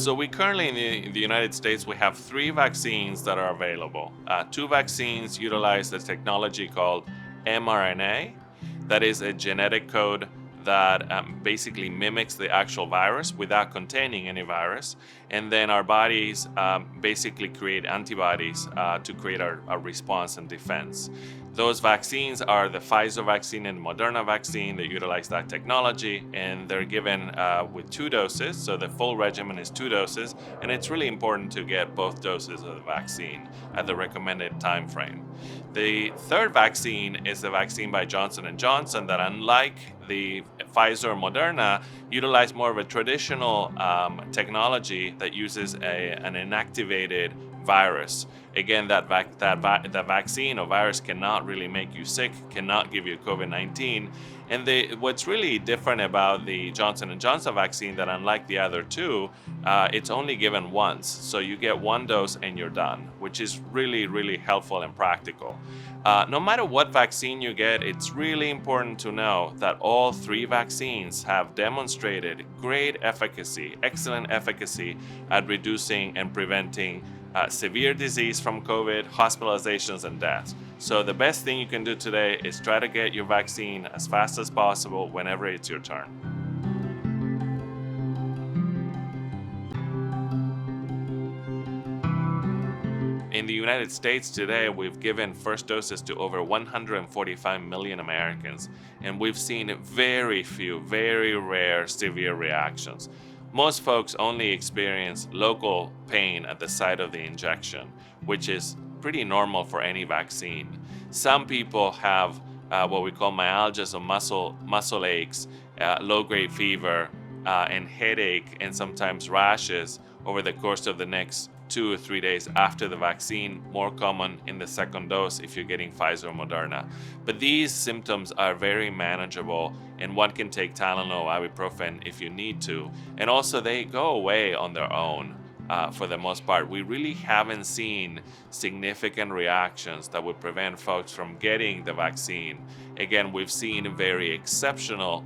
So we currently in the United States, we have three vaccines that are available. Two vaccines utilize the technology called mRNA. That is a genetic code that basically mimics the actual virus without containing any virus. And then our bodies basically create antibodies to create our response and defense. Those vaccines are the Pfizer vaccine and Moderna vaccine that utilize that technology, and they're given with 2 doses. So the full regimen is 2 doses, and it's really important to get both doses of the vaccine at the recommended time frame. The third vaccine is the vaccine by Johnson & Johnson that, unlike the Pfizer or Moderna, utilize more of a traditional technology that uses an inactivated virus. Again, that vaccine or virus cannot really make you sick, cannot give you COVID-19. And what's really different about the Johnson & Johnson vaccine, that unlike the other two, it's only given once. So you get 1 dose and you're done, which is really, really helpful and practical. No matter what vaccine you get, it's really important to know that all three vaccines have demonstrated great efficacy, excellent efficacy at reducing and preventing severe disease from COVID, hospitalizations, and deaths. So the best thing you can do today is try to get your vaccine as fast as possible whenever it's your turn. In the United States today, we've given first doses to over 145 million Americans, and we've seen very few, very rare severe reactions. Most folks only experience local pain at the site of the injection, which is pretty normal for any vaccine. Some people have what we call myalgias or muscle aches, low-grade fever, and headache, and sometimes rashes over the course of the next 2 or 3 days after the vaccine, more common in the second dose if you're getting Pfizer or Moderna. But these symptoms are very manageable, and one can take Tylenol, ibuprofen if you need to. And also they go away on their own for the most part. We really haven't seen significant reactions that would prevent folks from getting the vaccine. Again, we've seen very exceptionally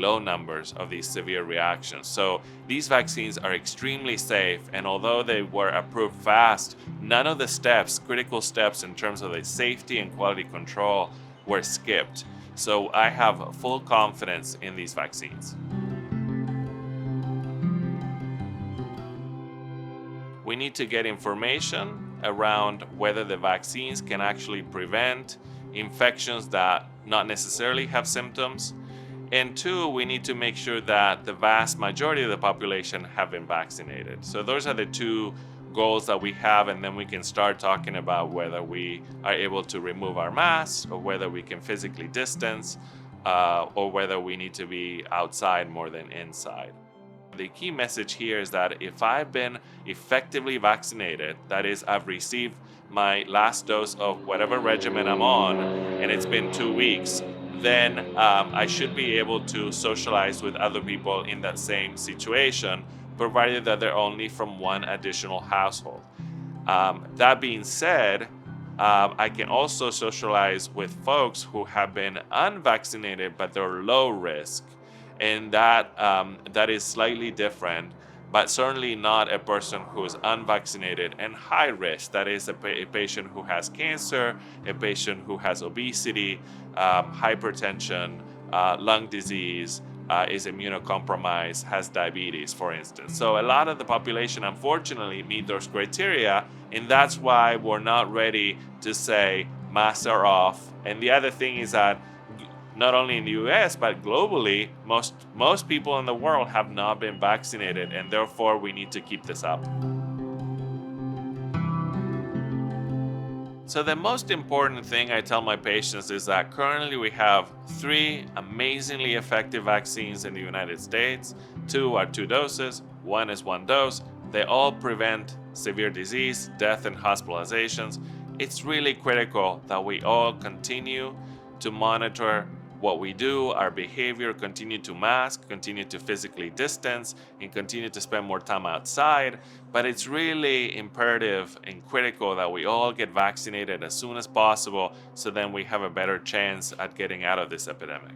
low numbers of these severe reactions. So these vaccines are extremely safe, and although they were approved fast, none of the critical steps in terms of the safety and quality control were skipped. So I have full confidence in these vaccines. We need to get information around whether the vaccines can actually prevent infections that not necessarily have symptoms. And two, we need to make sure that the vast majority of the population have been vaccinated. So those are the two goals that we have, and then we can start talking about whether we are able to remove our masks, or whether we can physically distance, or whether we need to be outside more than inside. The key message here is that if I've been effectively vaccinated, that is, I've received my last dose of whatever regimen I'm on, and it's been 2 weeks, then I should be able to socialize with other people in that same situation, provided that they're only from one additional household. That being said, I can also socialize with folks who have been unvaccinated, but they're low risk. And that is slightly different, but certainly not a person who is unvaccinated and high risk. That is a patient who has cancer, a patient who has obesity, hypertension, lung disease, is immunocompromised, has diabetes, for instance. So a lot of the population, unfortunately, meet those criteria, and that's why we're not ready to say masks are off. And the other thing is that not only in the US, but globally, most people in the world have not been vaccinated, and therefore we need to keep this up. So the most important thing I tell my patients is that currently we have 3 amazingly effective vaccines in the United States. 2 are 2 doses, 1 is 1 dose. They all prevent severe disease, death, and hospitalizations. It's really critical that we all continue to monitor what we do, our behavior, continue to mask, continue to physically distance, and continue to spend more time outside. But it's really imperative and critical that we all get vaccinated as soon as possible, so then we have a better chance at getting out of this epidemic.